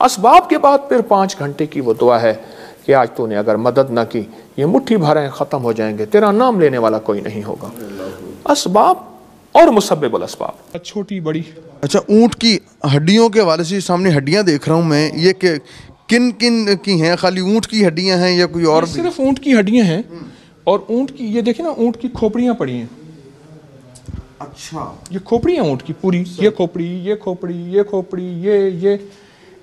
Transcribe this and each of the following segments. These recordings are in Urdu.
اسباب کے بعد پھر 5 گھنٹے کی وہ دعا ہے کہ آج تو نے اگر مدد نہ کی یہ مٹھی بھر ہیں ختم ہو جائیں گے، تیرا نام لینے والا کوئی نہیں ہوگا۔ اسباب اور مسبب الاسباب، چھوٹی بڑی۔ اچھا، اونٹ کی ہڈیوں کے حوالے سے سامنے ہڈیاں دیکھ رہا ہوں میں، یہ کہ کن کن کی ہیں؟ خالی اونٹ کی ہڈیاں ہیں یا کوئی اور بھی؟ صرف اونٹ کی ہڈیاں ہیں، اور اونٹ کی یہ دیکھیں نا، اونٹ کی کھوپڑیاں پڑی ہیں۔ اچھا، یہ کھوپڑیاں اونٹ کی پوری، یہ کھوپڑی، یہ کھوپڑی، یہ کھوپڑی، یہ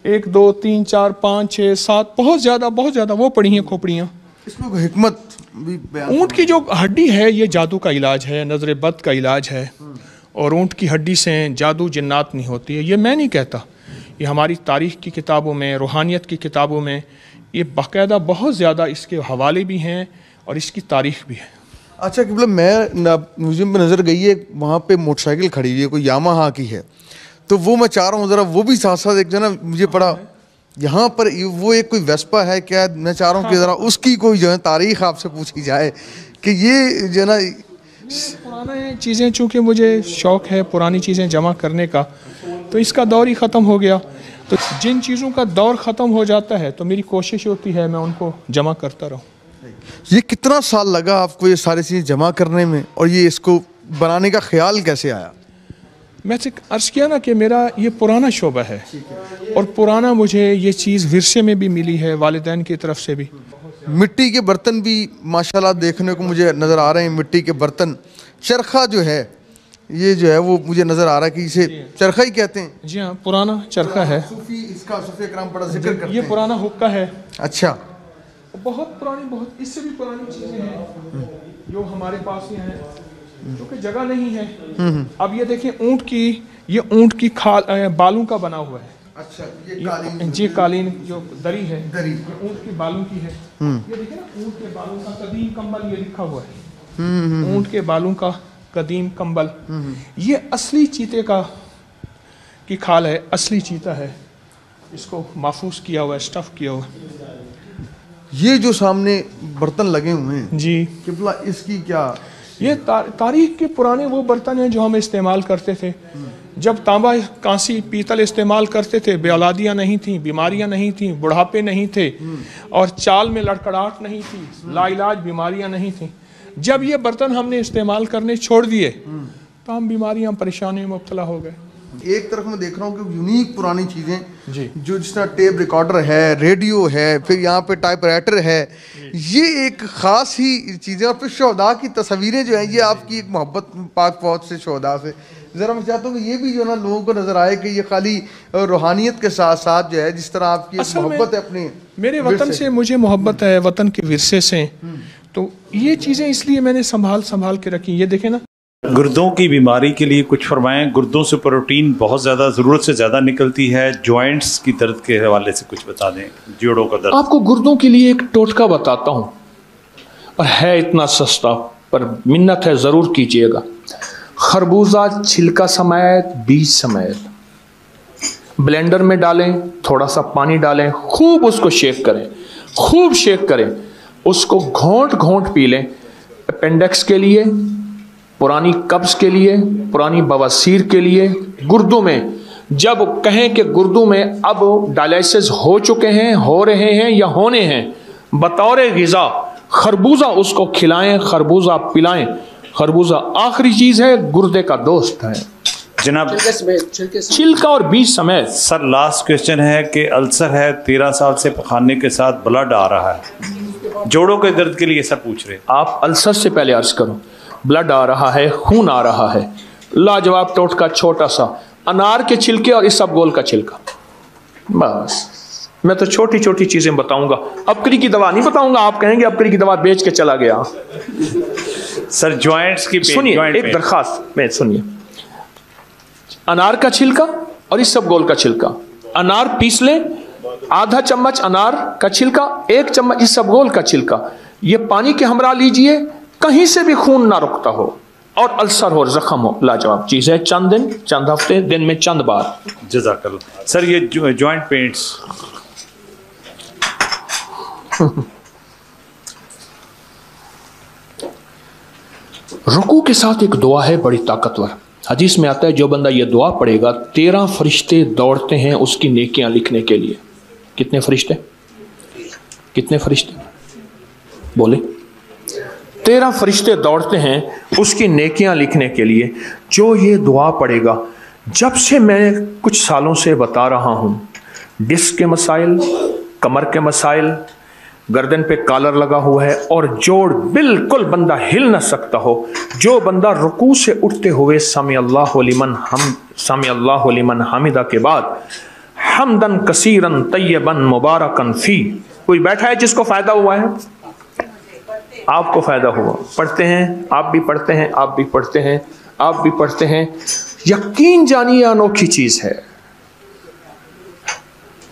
1 2 3 4 5 6 7 بہت زیادہ وہ پڑی ہیں کھوپڑیاں۔ اس میں کوئی حکمت بھی بیان؟ اونٹ کی جو ہڈی ہے یہ جادو کا علاج ہے، نظر بد کا علاج ہے، اور اونٹ کی ہڈی سے جادو جنات نہیں ہوتی ہے۔ یہ میں نہیں کہتا، یہ ہماری تاریخ کی کتابوں میں، روحانیت کی کتابوں میں یہ باقاعدہ بہت زیادہ اس کے حوالے بھی ہیں اور اس کی تاریخ بھی ہے۔ اچھا قبلہ، میوزیم پہ نظر گئی ہے، وہاں پہ موٹر سائیکل کھڑی ہوئی ہے، کوئی یاماہا کی ہے، تو وہ میں چاہ رہا ہوں ذرا وہ بھی ساتھ ساتھ ایک جو ہے نا مجھے پڑا یہاں پر وہ ایک کوئی ویسپا ہے کیا؟ میں چاہ رہا ہوں کہ ذرا اس کی کوئی جو ہے تاریخ آپ سے پوچھی جائے کہ یہ جو ہے نا پرانے چیزیں، چونکہ مجھے شوق ہے پرانی چیزیں جمع کرنے کا، تو اس کا دور ہی ختم ہو گیا، تو جن چیزوں کا دور ختم ہو جاتا ہے تو میری کوشش ہوتی ہے میں ان کو جمع کرتا رہوں۔ یہ کتنا سال لگا آپ کو یہ ساری چیزیں جمع کرنے میں، اور یہ اس کو بنانے کا خیال کیسے آیا؟ میں سے عرض کیا نا کہ میرا یہ پرانا شعبہ ہے، اور پرانا مجھے یہ چیز ورثے میں بھی ملی ہے، والدین کی طرف سے بھی۔ مٹی کے برتن بھی ماشاءاللہ دیکھنے کو مجھے نظر آ رہے ہیں، مٹی کے برتن، چرخہ جو ہے یہ جو ہے وہ مجھے نظر آ رہا ہے کہ اسے چرخہ ہی کہتے ہیں۔ جی ہاں، پرانا چرخہ ہے، اس کا صوفی اکرام بڑا ذکر کرتے ہیں۔ یہ پرانا حقہ ہے۔ اچھا، بہت پرانی، بہت اس سے بھی پرانی چیزیں ہیں جو ہمارے پاس یہ ہیں، کیونکہ جگہ نہیں ہے۔ اب یہ دیکھیں یہ اونٹ کی کھال بالوں کا بنا ہوا ہے۔ اچھا، یہ قالین، جی قالین جو دری ہے، دری یہ اونٹ کے بالوں کی ہے۔ یہ دیکھیں نا، اونٹ کے بالوں کا قدیم کمبل یہ لکھا ہوا ہے، اونٹ کے بالوں کا قدیم کمبل۔ یہ اصلی چیتے کی کھال ہے، اصلی چیتا ہے، اس کو محفوظ کیا ہوا ہے، اسٹف کیا ہوا ہے۔ یہ جو سامنے برتن لگے ہوئے ہیں جی قبلہ، اس کی کیا؟ یہ تاریخ کے پرانے وہ برتن ہیں جو ہم استعمال کرتے تھے جب تانبا، کانسی، پیتل استعمال کرتے تھے، بے اولادیاں نہیں تھیں، بیماریاں نہیں تھیں، بڑھاپے نہیں تھے، اور چال میں لڑکڑاہٹ نہیں تھی، لا علاج بیماریاں نہیں تھیں۔ جب یہ برتن ہم نے استعمال کرنے چھوڑ دیے تو ہم بیماریاں، پریشانیوں میں مبتلا ہو گئے۔ ایک طرف میں دیکھ رہا ہوں کہ یونیک پرانی چیزیں جی، جو جس طرح ٹیپ ریکارڈر ہے، ریڈیو ہے، پھر یہاں پہ ٹائپ رائٹر ہے، یہ ایک خاص ہی چیزیں، اور پھر شہداء کی تصویریں جو ہیں، یہ آپ کی ایک محبت پاک فوج سے، شہداء سے۔ ذرا میں چاہتا ہوں کہ یہ بھی جو ہے نا لوگوں کو نظر آئے کہ یہ خالی روحانیت کے ساتھ ساتھ جو ہے جس طرح آپ کی محبت ہے اپنے میرے وطن سے، مجھے محبت ہے وطن کے ورثے سے، تو یہ چیزیں اس لیے میں نے سنبھال کے رکھی۔ یہ دیکھیں نا، گردوں کی بیماری کے لیے کچھ فرمائیں۔ گردوں سے پروٹین بہت زیادہ، ضرورت سے زیادہ نکلتی ہے۔ جوائنٹس کی درد کے حوالے سے کچھ بتا دیں، جوڑوں کا درد۔ آپ کو گردوں کے لیے ایک ٹوٹکا بتاتا ہوں، اور ہے اتنا سستا، پر منت ہے ضرور کیجیے گا۔ خربوزہ چھلکا سمیت، بیج سمیت بلینڈر میں ڈالیں، تھوڑا سا پانی ڈالیں، خوب اس کو شیک کریں، خوب شیک کریں، اس کو گھونٹ گھونٹ پی لیں۔ اپینڈکس کے لیے، پرانی قبض کے لیے، پرانی بواسیر کے لیے، گردوں میں جب کہیں کہ گردوں میں اب ڈائلیسس ہو چکے ہیں، ہو رہے ہیں یا ہونے ہیں، بطور غذا خربوزہ اس کو کھلائیں، خربوزہ پلائیں۔ خربوزہ آخری چیز ہے، گردے کا دوست ہے جناب۔ چھلکا اور بیج سمیت۔ سر لاسٹ کویسچن ہے کہ السر ہے، 13 سال سے پخانے کے ساتھ بلڈ آ رہا ہے، جوڑوں کے درد کے لیے سر پوچھ رہے۔ آپ السر سے پہلے عرض کرو، بلڈ آ رہا ہے، خون آ رہا ہے، لاجواب ٹوٹکا چھوٹا سا، انار کے چھلکے اور اسبگول کا چھلکا، بس۔ میں تو چھوٹی چھوٹی چیزیں بتاؤں گا، اپکری کی دوا نہیں بتاؤں گا، آپ کہیں گے اپکری کی دوا بیچ کے چلا گیا۔ سر جوائنٹس کی سنیے ایک درخواست میں، سنیے، انار کا چھلکا اور اسبگول کا چھلکا، انار پیس لیں، آدھا چمچ انار کا چھلکا، 1 چمچ اسبگول کا چھلکا، یہ پانی کے ہمراہ لیجئے، کہیں سے بھی خون نہ رکتا ہو اور السر ہو، زخم ہو، لاجواب چیز ہے۔ چند دن، چند ہفتے، دن میں چند بار۔ جزاک اللہ۔ سر یہ جوائنٹ پینٹس، رکوع کے ساتھ ایک دعا ہے بڑی طاقتور، حدیث میں آتا ہے جو بندہ یہ دعا پڑھے گا 13 فرشتے دوڑتے ہیں اس کی نیکیاں لکھنے کے لیے. کتنے فرشتے؟ کتنے فرشتے بولے؟ 13 فرشتے دوڑتے ہیں اس کی نیکیاں لکھنے کے لیے. جو یہ دعا پڑھے گا، جب سے میں کچھ سالوں سے بتا رہا ہوں، ڈسک کے مسائل، کمر کے مسائل، گردن پہ کالر لگا ہوا ہے اور جوڑ بالکل بندہ ہل نہ سکتا ہو، جو بندہ رکوع سے اٹھتے ہوئے سمع اللہ لمن حمدہ کے بعد حمدن کثیرن طیبن مبارکن فی، کوئی بیٹھا ہے جس کو فائدہ ہوا ہے؟ آپ کو فائدہ ہوا. پڑھتے ہیں، آپ بھی پڑھتے ہیں، آپ بھی پڑھتے ہیں، آپ بھی پڑھتے ہیں. یقین جانیے انوکھی چیز ہے.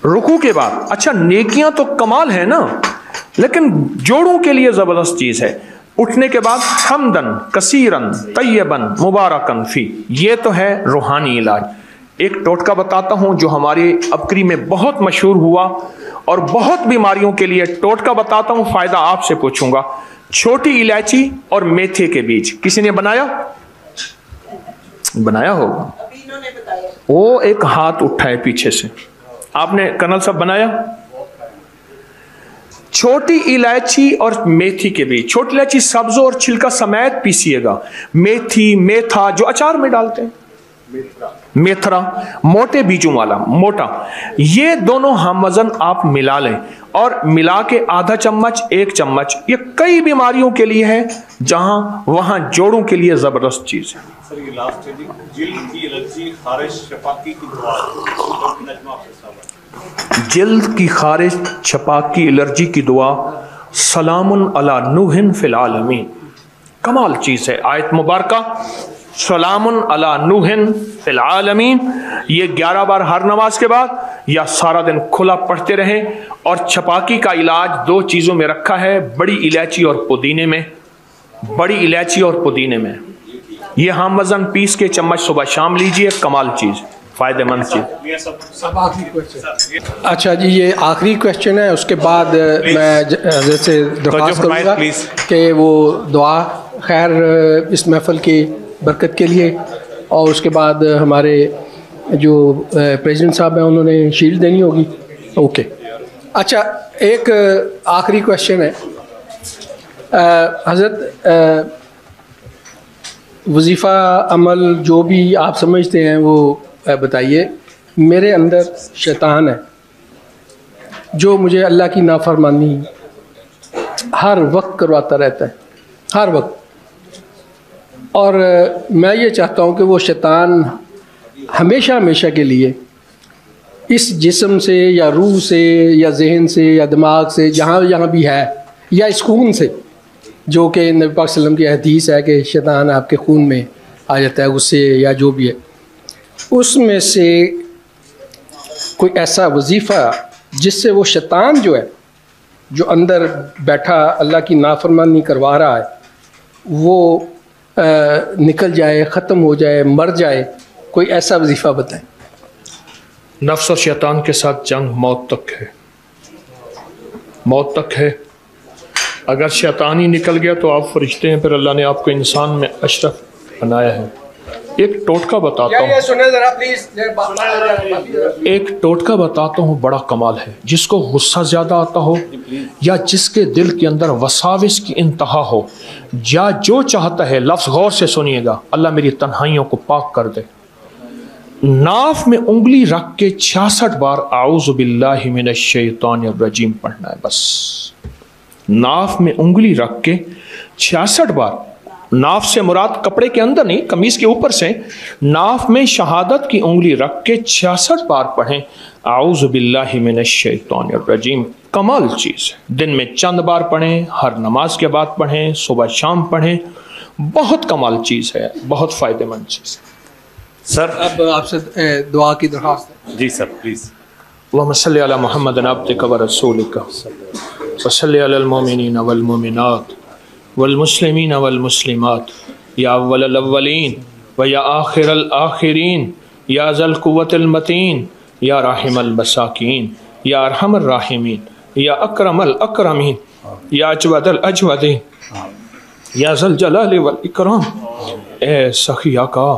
رکوع کے بعد، اچھا نیکیاں تو کمال ہے نا، لیکن جوڑوں کے لیے زبردست چیز ہے. اٹھنے کے بعد حمدن کثیرن طیبن مبارکن فی، یہ تو ہے روحانی علاج. ایک ٹوٹکا بتاتا ہوں جو ہماری ابکری میں بہت مشہور ہوا، اور بہت بیماریوں کے لیے ٹوٹکا بتاتا ہوں، فائدہ آپ سے پوچھوں گا. چھوٹی الائچی اور میتھے کے بیج کسی نے بنایا ہوگا؟ وہ ایک ہاتھ اٹھا ہے پیچھے سے. آپ نے کرنل صاحب بنایا؟ چھوٹی الائچی اور میتھی کے بیج، چھوٹی الائچی سبز اور چھلکا سمیت پیسیے گا. میتھی، میتھا جو اچار میں ڈالتے ہیں، میتھرا، موٹے بیجوں والا موٹا، یہ دونوں ہم وزن آپ ملا لیں اور ملا کے آدھا چمچ 1 چمچ، یہ کئی بیماریوں کے لیے ہے، جہاں وہاں جوڑوں کے لیے زبردست چیز ہے. سر یہ لاسٹ ہے جی، جلد کی الرجی خارش شفاقی کی دعا. جلد کی خارش چھپاکی الرجی کی دعا، سلام علی نوح فی العالمین. کمال چیز ہے آیت مبارکہ، سلام علی نوح فی العالمین. یہ 11 بار ہر نماز کے بعد یا سارا دن کھلا پڑھتے رہیں. اور چھپاکی کا علاج 2 چیزوں میں رکھا ہے، بڑی الائچی اور پودینے میں. بڑی الائچی اور پودینے میں یہ ہم وزن پیس کے چمچ صبح شام لیجئے، کمال چیز، فائدہ مند چیز. اچھا جی، یہ آخری کویسچن ہے، اس کے بعد میں حضرت سے درخواست کروں گا کہ وہ دعا خیر اس محفل کی برکت کے لیے، اور اس کے بعد ہمارے جو پریزیڈنٹ صاحب ہیں انہوں نے شیلڈ دینی ہوگی. اوکے. اچھا ایک آخری کویسچن ہے حضرت، وظیفہ عمل جو بھی آپ سمجھتے ہیں وہ بتائیے. میرے اندر شیطان ہے جو مجھے اللہ کی نافرمانی ہر وقت کرواتا رہتا ہے، ہر وقت. اور میں یہ چاہتا ہوں کہ وہ شیطان ہمیشہ کے لیے اس جسم سے یا روح سے یا ذہن سے یا دماغ سے جہاں بھی ہے، یا اس خون سے، جو کہ نبی پاک صلی اللہ علیہ وسلم کی حدیث ہے کہ شیطان آپ کے خون میں آ جاتا ہے، غصے یا جو بھی ہے، اس میں سے کوئی ایسا وظیفہ جس سے وہ شیطان جو ہے، جو اندر بیٹھا اللہ کی نافرمانی کروا رہا ہے، وہ نکل جائے، ختم ہو جائے، مر جائے. کوئی ایسا وظیفہ بتائیں. نفس اور شیطان کے ساتھ جنگ موت تک ہے، موت تک ہے. اگر شیطان ہی نکل گیا تو آپ فرشتے ہیں، پھر اللہ نے آپ کو انسان میں اشرف بنایا ہے. ایک ٹوٹکا بتاتا ہوں، ایک ٹوٹکا بتاتا ہوں، بڑا کمال ہے. جس کو غصہ زیادہ آتا ہو، یا جس کے دل کے اندر وساوس کی انتہا ہو، یا جو چاہتا ہے، لفظ غور سے سنیے گا، اللہ میری تنہائیوں کو پاک کر دے. ناف میں انگلی رکھ کے 66 بار اعوذ باللہ من الشیطان الرجیم پڑھنا ہے. بس ناف میں انگلی رکھ کے 66 بار، ناف سے مراد کپڑے کے اندر نہیں، قمیص کے اوپر سے، ناف میں شہادت کی انگلی رکھ کے 66 بار پڑھیں اعوذ باللہ من الشیطان الرجیم. کمال چیز ہے. دن میں چند بار پڑھیں، ہر نماز کے بعد پڑھیں، صبح شام پڑھیں. بہت کمال چیز ہے، بہت فائدہ مند چیز ہے. سر اب آپ سے دعا کی درخواست ہے. جی سر پلیز. اللہم صلی علی محمد عبدک و رسولک وصلی علی المؤمنین والمؤمنات والمسلمین والمسلمات یا اول الاولین و یا آخر الآخرین یا ذا القوة المتین یا راحم المساکین یا ارحم الراحمین یا اکرم الاکرمین یا اجود الاجودین یا ذا الجلال والاکرام. اے سخی آقا،